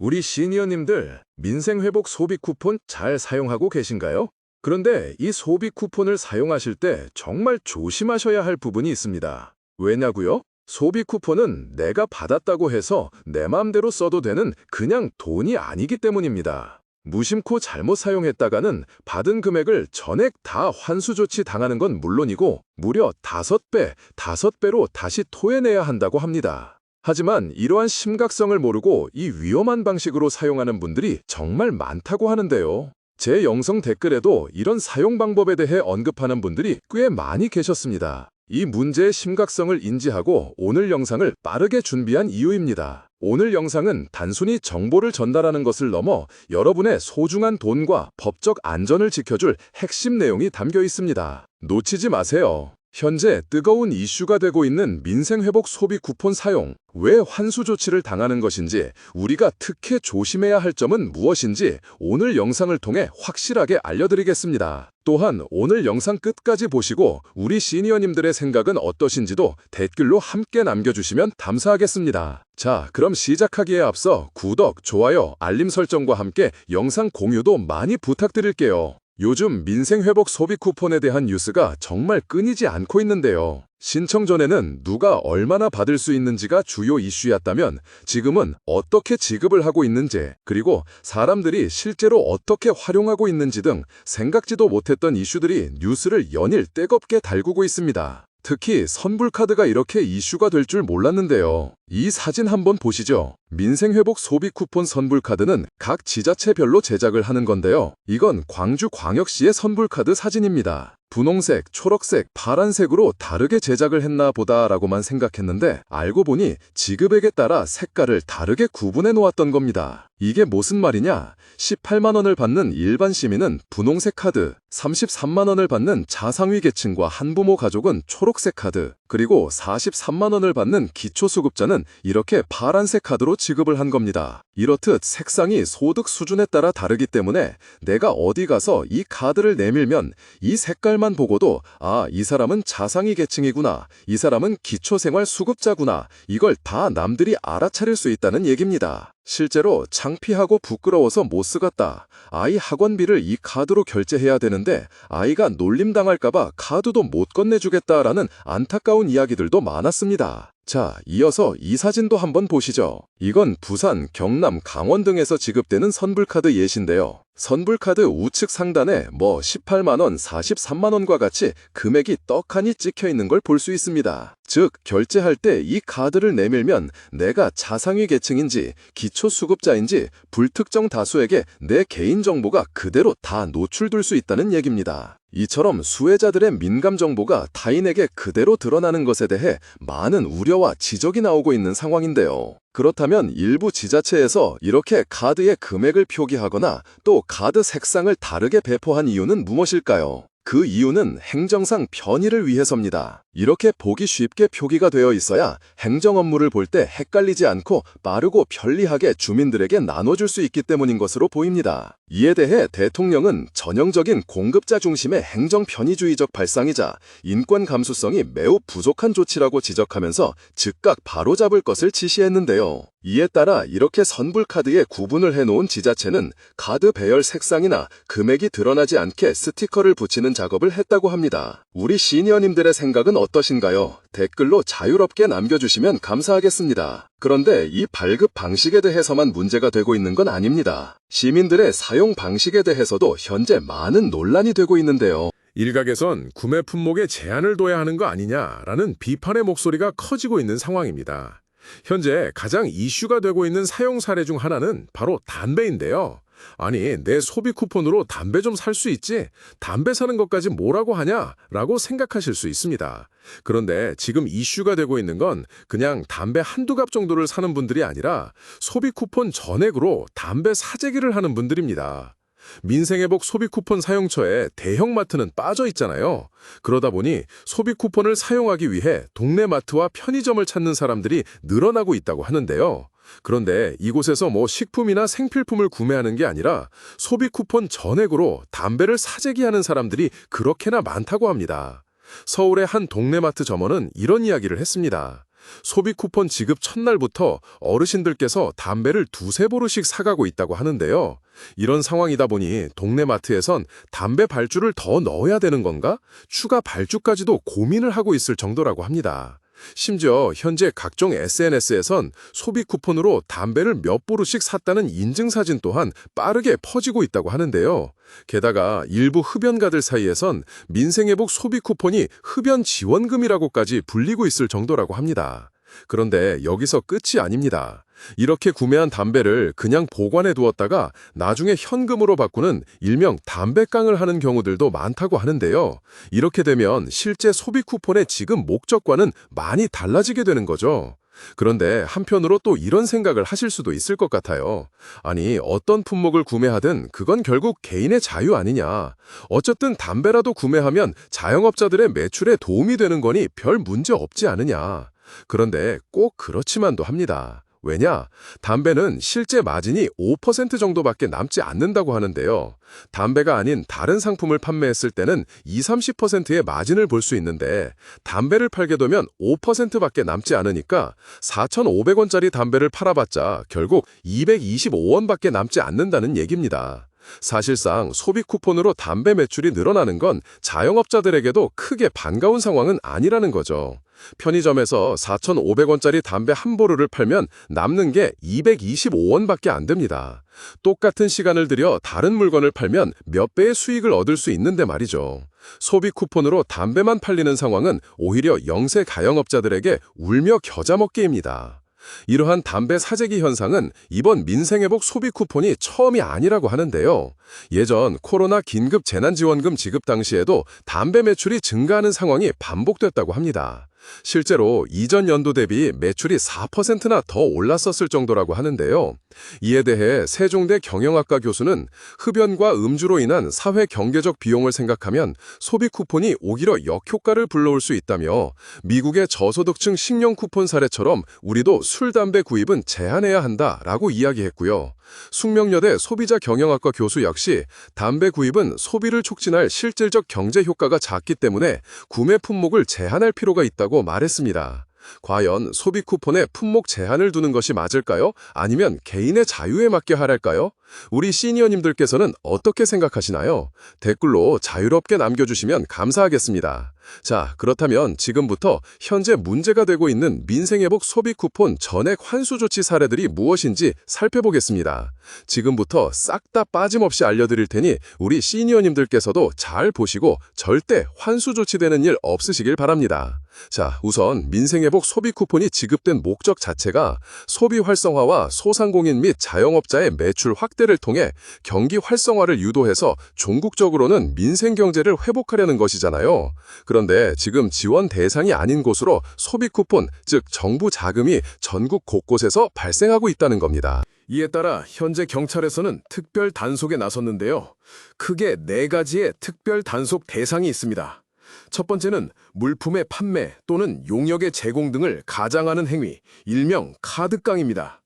우리 시니어님들 민생회복 소비 쿠폰 잘 사용하고 계신가요? 그런데 이 소비 쿠폰을 사용하실 때 정말 조심하셔야 할 부분이 있습니다. 왜냐고요? 소비 쿠폰은 내가 받았다고 해서 내 마음대로 써도 되는 그냥 돈이 아니기 때문입니다. 무심코 잘못 사용했다가는 받은 금액을 전액 다 환수 조치 당하는 건 물론이고 무려 5배, 5배로 다시 토해내야 한다고 합니다. 하지만 이러한 심각성을 모르고 이 위험한 방식으로 사용하는 분들이 정말 많다고 하는데요. 제 영상 댓글에도 이런 사용 방법에 대해 언급하는 분들이 꽤 많이 계셨습니다. 이 문제의 심각성을 인지하고 오늘 영상을 빠르게 준비한 이유입니다. 오늘 영상은 단순히 정보를 전달하는 것을 넘어 여러분의 소중한 돈과 법적 안전을 지켜줄 핵심 내용이 담겨 있습니다. 놓치지 마세요. 현재 뜨거운 이슈가 되고 있는 민생회복 소비 쿠폰 사용, 왜 환수 조치를 당하는 것인지, 우리가 특히 조심해야 할 점은 무엇인지 오늘 영상을 통해 확실하게 알려드리겠습니다. 또한 오늘 영상 끝까지 보시고 우리 시니어님들의 생각은 어떠신지도 댓글로 함께 남겨주시면 감사하겠습니다. 자, 그럼 시작하기에 앞서 구독, 좋아요, 알림 설정과 함께 영상 공유도 많이 부탁드릴게요. 요즘 민생회복 소비 쿠폰에 대한 뉴스가 정말 끊이지 않고 있는데요. 신청 전에는 누가 얼마나 받을 수 있는지가 주요 이슈였다면 지금은 어떻게 지급을 하고 있는지, 그리고 사람들이 실제로 어떻게 활용하고 있는지 등 생각지도 못했던 이슈들이 뉴스를 연일 뜨겁게 달구고 있습니다. 특히 선불카드가 이렇게 이슈가 될 줄 몰랐는데요. 이 사진 한번 보시죠. 민생회복 소비 쿠폰 선불카드는 각 지자체별로 제작을 하는 건데요. 이건 광주광역시의 선불카드 사진입니다. 분홍색, 초록색, 파란색으로 다르게 제작을 했나 보다라고만 생각했는데 알고 보니 지급액에 따라 색깔을 다르게 구분해 놓았던 겁니다. 이게 무슨 말이냐? 18만 원을 받는 일반 시민은 분홍색 카드, 33만 원을 받는 자상위 계층과 한부모 가족은 초록색 카드, 그리고 43만 원을 받는 기초수급자는 이렇게 파란색 카드로 지급을 한 겁니다. 이렇듯 색상이 소득 수준에 따라 다르기 때문에 내가 어디 가서 이 카드를 내밀면 이 색깔만 보고도 이 사람은 자상위 계층이구나, 이 사람은 기초생활 수급자구나, 이걸 다 남들이 알아차릴 수 있다는 얘기입니다. 실제로 창피하고 부끄러워서 못 쓰겠다, 아이 학원비를 이 카드로 결제해야 되는데 아이가 놀림당할까봐 카드도 못 건네주겠다라는 안타까운 이야기들도 많았습니다. 자, 이어서 이 사진도 한번 보시죠. 이건 부산, 경남, 강원 등에서 지급되는 선불카드 예시인데요. 선불카드 우측 상단에 18만 원, 43만 원과 같이 금액이 떡하니 찍혀 있는 걸 볼 수 있습니다. 즉, 결제할 때 이 카드를 내밀면 내가 자상위 계층인지 기초수급자인지 불특정 다수에게 내 개인정보가 그대로 다 노출될 수 있다는 얘기입니다. 이처럼 수혜자들의 민감 정보가 타인에게 그대로 드러나는 것에 대해 많은 우려와 지적이 나오고 있는 상황인데요. 그렇다면 일부 지자체에서 이렇게 카드의 금액을 표기하거나 또 카드 색상을 다르게 배포한 이유는 무엇일까요? 그 이유는 행정상 편의를 위해서입니다. 이렇게 보기 쉽게 표기가 되어 있어야 행정 업무를 볼 때 헷갈리지 않고 빠르고 편리하게 주민들에게 나눠줄 수 있기 때문인 것으로 보입니다. 이에 대해 대통령은 전형적인 공급자 중심의 행정 편의주의적 발상이자 인권 감수성이 매우 부족한 조치라고 지적하면서 즉각 바로잡을 것을 지시했는데요. 이에 따라 이렇게 선불카드에 구분을 해놓은 지자체는 카드 배열 색상이나 금액이 드러나지 않게 스티커를 붙이는 작업을 했다고 합니다. 우리 시니어님들의 생각은 어떠신가요? 댓글로 자유롭게 남겨주시면 감사하겠습니다. 그런데 이 발급 방식에 대해서만 문제가 되고 있는 건 아닙니다. 시민들의 사용 방식에 대해서도 현재 많은 논란이 되고 있는데요. 일각에선 구매 품목에 제한을 둬야 하는 거 아니냐라는 비판의 목소리가 커지고 있는 상황입니다. 현재 가장 이슈가 되고 있는 사용 사례 중 하나는 바로 담배인데요. 아니, 내 소비 쿠폰으로 담배 좀 살 수 있지? 담배 사는 것까지 뭐라고 하냐? 라고 생각하실 수 있습니다. 그런데 지금 이슈가 되고 있는 건 그냥 담배 한두 갑 정도를 사는 분들이 아니라 소비 쿠폰 전액으로 담배 사재기를 하는 분들입니다. 민생회복 소비 쿠폰 사용처에 대형마트는 빠져 있잖아요. 그러다 보니 소비 쿠폰을 사용하기 위해 동네 마트와 편의점을 찾는 사람들이 늘어나고 있다고 하는데요. 그런데 이곳에서 식품이나 생필품을 구매하는 게 아니라 소비 쿠폰 전액으로 담배를 사재기하는 사람들이 그렇게나 많다고 합니다. 서울의 한 동네마트 점원은 이런 이야기를 했습니다. 소비 쿠폰 지급 첫날부터 어르신들께서 담배를 두세 보루씩 사가고 있다고 하는데요. 이런 상황이다 보니 동네 마트에선 담배 발주를 더 넣어야 되는 건가? 추가 발주까지도 고민을 하고 있을 정도라고 합니다. 심지어 현재 각종 SNS에선 소비 쿠폰으로 담배를 몇 보루씩 샀다는 인증사진 또한 빠르게 퍼지고 있다고 하는데요. 게다가 일부 흡연가들 사이에선 민생회복 소비 쿠폰이 흡연 지원금이라고까지 불리고 있을 정도라고 합니다. 그런데 여기서 끝이 아닙니다. 이렇게 구매한 담배를 그냥 보관해 두었다가 나중에 현금으로 바꾸는 일명 담배깡을 하는 경우들도 많다고 하는데요. 이렇게 되면 실제 소비 쿠폰의 지급 목적과는 많이 달라지게 되는 거죠. 그런데 한편으로 또 이런 생각을 하실 수도 있을 것 같아요. 아니, 어떤 품목을 구매하든 그건 결국 개인의 자유 아니냐. 어쨌든 담배라도 구매하면 자영업자들의 매출에 도움이 되는 거니 별 문제 없지 않으냐. 그런데 꼭 그렇지만도 합니다. 왜냐? 담배는 실제 마진이 5% 정도밖에 남지 않는다고 하는데요. 담배가 아닌 다른 상품을 판매했을 때는 20-30%의 마진을 볼 수 있는데 담배를 팔게 되면 5%밖에 남지 않으니까 4,500원짜리 담배를 팔아봤자 결국 225원밖에 남지 않는다는 얘기입니다. 사실상 소비 쿠폰으로 담배 매출이 늘어나는 건 자영업자들에게도 크게 반가운 상황은 아니라는 거죠. 편의점에서 4,500원짜리 담배 한 보루를 팔면 남는 게 225원밖에 안 됩니다. 똑같은 시간을 들여 다른 물건을 팔면 몇 배의 수익을 얻을 수 있는데 말이죠. 소비 쿠폰으로 담배만 팔리는 상황은 오히려 영세 가영업자들에게 울며 겨자 먹기입니다. 이러한 담배 사재기 현상은 이번 민생회복 소비 쿠폰이 처음이 아니라고 하는데요. 예전 코로나 긴급 재난지원금 지급 당시에도 담배 매출이 증가하는 상황이 반복됐다고 합니다. 실제로 이전 연도 대비 매출이 4%나 더 올랐었을 정도라고 하는데요. 이에 대해 세종대 경영학과 교수는 흡연과 음주로 인한 사회 경제적 비용을 생각하면 소비 쿠폰이 오히려 역효과를 불러올 수 있다며 미국의 저소득층 식량 쿠폰 사례처럼 우리도 술, 담배 구입은 제한해야 한다라고 이야기했고요. 숙명여대 소비자 경영학과 교수 역시 담배 구입은 소비를 촉진할 실질적 경제 효과가 작기 때문에 구매 품목을 제한할 필요가 있다고 말했습니다. 과연 소비 쿠폰에 품목 제한을 두는 것이 맞을까요? 아니면 개인의 자유에 맡겨 하랄까요? 우리 시니어님들께서는 어떻게 생각하시나요? 댓글로 자유롭게 남겨주시면 감사하겠습니다. 자, 그렇다면 지금부터 현재 문제가 되고 있는 민생회복 소비 쿠폰 전액 환수 조치 사례들이 무엇인지 살펴보겠습니다. 지금부터 싹 다 빠짐없이 알려드릴 테니 우리 시니어님들께서도 잘 보시고 절대 환수 조치되는 일 없으시길 바랍니다. 자, 우선 민생회복 소비 쿠폰이 지급된 목적 자체가 소비 활성화와 소상공인 및 자영업자의 매출 확대를 통해 경기 활성화를 유도해서 종국적으로는 민생 경제를 회복하려는 것이잖아요. 그런데 지금 지원 대상이 아닌 곳으로 소비 쿠폰, 즉 정부 자금이 전국 곳곳에서 발생하고 있다는 겁니다. 이에 따라 현재 경찰에서는 특별 단속에 나섰는데요. 크게 4가지의 특별 단속 대상이 있습니다. 첫 번째는 물품의 판매 또는 용역의 제공 등을 가장하는 행위, 일명 카드깡입니다.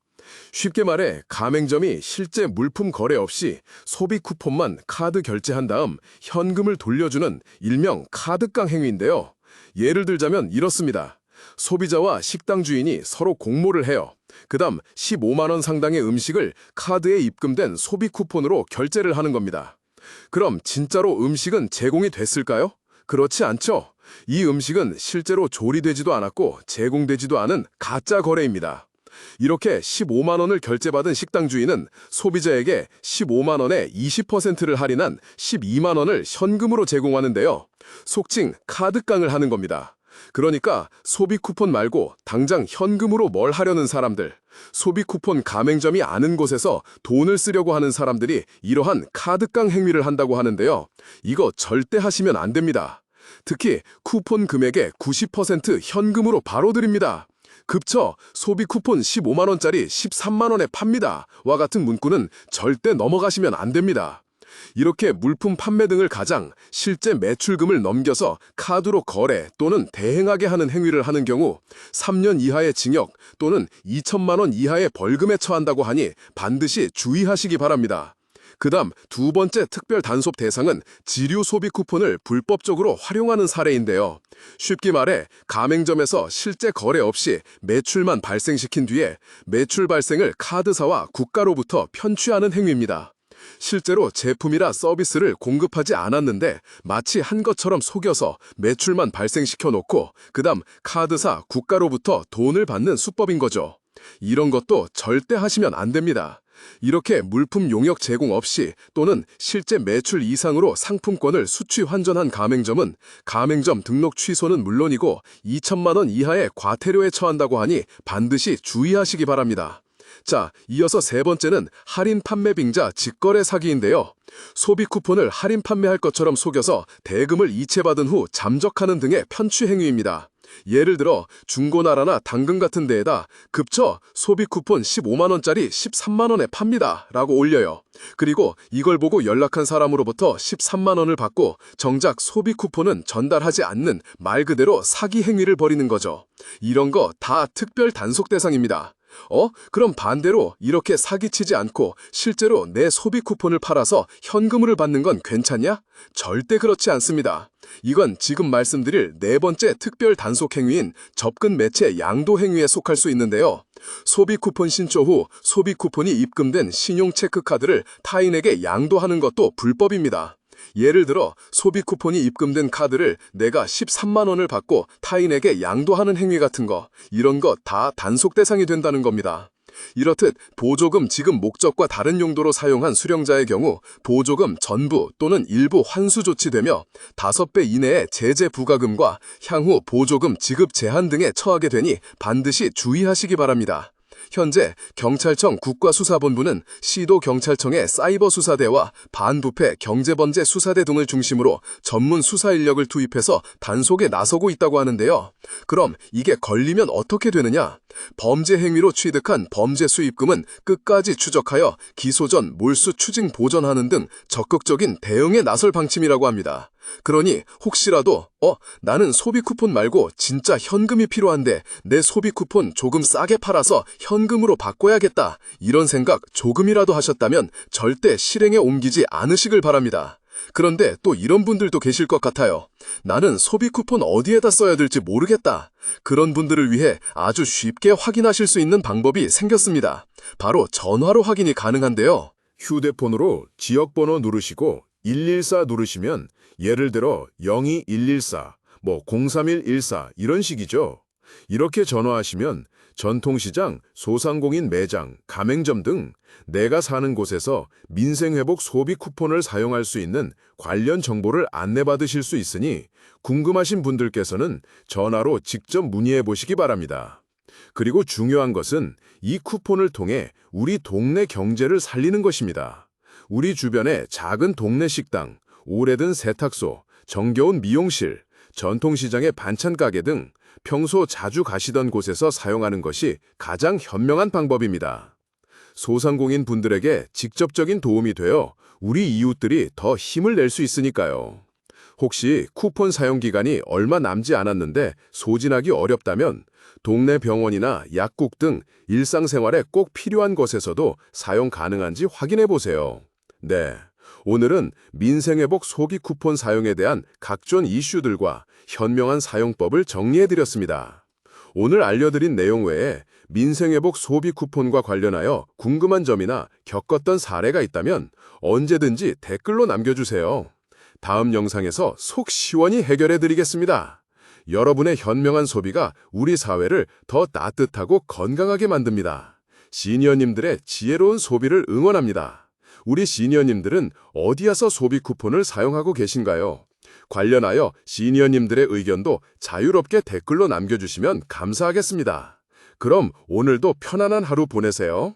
쉽게 말해 가맹점이 실제 물품 거래 없이 소비 쿠폰만 카드 결제한 다음 현금을 돌려주는 일명 카드깡 행위인데요. 예를 들자면 이렇습니다. 소비자와 식당 주인이 서로 공모를 해요. 그다음 15만 원 상당의 음식을 카드에 입금된 소비 쿠폰으로 결제를 하는 겁니다. 그럼 진짜로 음식은 제공이 됐을까요? 그렇지 않죠. 이 음식은 실제로 조리되지도 않았고 제공되지도 않은 가짜 거래입니다. 이렇게 15만 원을 결제받은 식당 주인은 소비자에게 15만 원에 20%를 할인한 12만 원을 현금으로 제공하는데요. 속칭 카드깡을 하는 겁니다. 그러니까 소비 쿠폰 말고 당장 현금으로 뭘 하려는 사람들, 소비 쿠폰 가맹점이 아는 곳에서 돈을 쓰려고 하는 사람들이 이러한 카드깡 행위를 한다고 하는데요. 이거 절대 하시면 안 됩니다. 특히 쿠폰 금액의 90% 현금으로 바로 드립니다. 급처 소비 쿠폰 15만 원짜리 13만 원에 팝니다. 와 같은 문구는 절대 넘어가시면 안 됩니다. 이렇게 물품 판매 등을 가장 실제 매출금을 넘겨서 카드로 거래 또는 대행하게 하는 행위를 하는 경우 3년 이하의 징역 또는 2천만 원 이하의 벌금에 처한다고 하니 반드시 주의하시기 바랍니다. 그다음 두 번째 특별 단속 대상은 지류 소비 쿠폰을 불법적으로 활용하는 사례인데요. 쉽게 말해 가맹점에서 실제 거래 없이 매출만 발생시킨 뒤에 매출 발생을 카드사와 국가로부터 편취하는 행위입니다. 실제로 제품이라 서비스를 공급하지 않았는데 마치 한 것처럼 속여서 매출만 발생시켜 놓고 그다음 카드사, 국가로부터 돈을 받는 수법인 거죠. 이런 것도 절대 하시면 안 됩니다. 이렇게 물품 용역 제공 없이 또는 실제 매출 이상으로 상품권을 수취 환전한 가맹점은 가맹점 등록 취소는 물론이고 2천만 원 이하의 과태료에 처한다고 하니 반드시 주의하시기 바랍니다. 자, 이어서 세 번째는 할인 판매 빙자 직거래 사기인데요. 소비 쿠폰을 할인 판매할 것처럼 속여서 대금을 이체받은 후 잠적하는 등의 편취 행위입니다. 예를 들어 중고나라나 당근 같은 데에다 급처 소비 쿠폰 15만 원짜리 13만 원에 팝니다 라고 올려요. 그리고 이걸 보고 연락한 사람으로부터 13만 원을 받고 정작 소비 쿠폰은 전달하지 않는 말 그대로 사기 행위를 벌이는 거죠. 이런 거 다 특별 단속 대상입니다. 그럼 반대로 이렇게 사기치지 않고 실제로 내 소비 쿠폰을 팔아서 현금을 받는 건 괜찮냐? 절대 그렇지 않습니다. 이건 지금 말씀드릴 네 번째 특별 단속 행위인 접근 매체 양도 행위에 속할 수 있는데요. 소비 쿠폰 신초 후 소비 쿠폰이 입금된 신용 체크카드를 타인에게 양도하는 것도 불법입니다. 예를 들어 소비 쿠폰이 입금된 카드를 내가 13만 원을 받고 타인에게 양도하는 행위 같은 거, 이런 거 다 단속 대상이 된다는 겁니다. 이렇듯 보조금 지급 목적과 다른 용도로 사용한 수령자의 경우 보조금 전부 또는 일부 환수 조치되며 5배 이내의 제재 부과금과 향후 보조금 지급 제한 등에 처하게 되니 반드시 주의하시기 바랍니다. 현재 경찰청 국가수사본부는 시도경찰청의 사이버수사대와 반부패 경제범죄 수사대 등을 중심으로 전문 수사 인력을 투입해서 단속에 나서고 있다고 하는데요. 그럼 이게 걸리면 어떻게 되느냐? 범죄 행위로 취득한 범죄 수입금은 끝까지 추적하여 기소 전 몰수 추징 보전하는 등 적극적인 대응에 나설 방침이라고 합니다. 그러니 혹시라도 나는 소비 쿠폰 말고 진짜 현금이 필요한데 내 소비 쿠폰 조금 싸게 팔아서 현금으로 바꿔야겠다, 이런 생각 조금이라도 하셨다면 절대 실행에 옮기지 않으시길 바랍니다. 그런데 또 이런 분들도 계실 것 같아요. 나는 소비 쿠폰 어디에다 써야 될지 모르겠다. 그런 분들을 위해 아주 쉽게 확인하실 수 있는 방법이 생겼습니다. 바로 전화로 확인이 가능한데요. 휴대폰으로 지역번호 누르시고 114 누르시면 예를 들어 02114, 03114 이런 식이죠. 이렇게 전화하시면 전통시장, 소상공인 매장, 가맹점 등 내가 사는 곳에서 민생회복 소비 쿠폰을 사용할 수 있는 관련 정보를 안내받으실 수 있으니 궁금하신 분들께서는 전화로 직접 문의해 보시기 바랍니다. 그리고 중요한 것은 이 쿠폰을 통해 우리 동네 경제를 살리는 것입니다. 우리 주변의 작은 동네 식당, 오래된 세탁소, 정겨운 미용실, 전통시장의 반찬 가게 등 평소 자주 가시던 곳에서 사용하는 것이 가장 현명한 방법입니다. 소상공인 분들에게 직접적인 도움이 되어 우리 이웃들이 더 힘을 낼 수 있으니까요. 혹시 쿠폰 사용 기간이 얼마 남지 않았는데 소진하기 어렵다면 동네 병원이나 약국 등 일상생활에 꼭 필요한 곳에서도 사용 가능한지 확인해 보세요. 네, 오늘은 민생회복 소비 쿠폰 사용에 대한 각종 이슈들과 현명한 사용법을 정리해드렸습니다. 오늘 알려드린 내용 외에 민생회복 소비 쿠폰과 관련하여 궁금한 점이나 겪었던 사례가 있다면 언제든지 댓글로 남겨주세요. 다음 영상에서 속 시원히 해결해드리겠습니다. 여러분의 현명한 소비가 우리 사회를 더 따뜻하고 건강하게 만듭니다. 시니어님들의 지혜로운 소비를 응원합니다. 우리 시니어님들은 어디에서 소비 쿠폰을 사용하고 계신가요? 관련하여 시니어님들의 의견도 자유롭게 댓글로 남겨주시면 감사하겠습니다. 그럼 오늘도 편안한 하루 보내세요.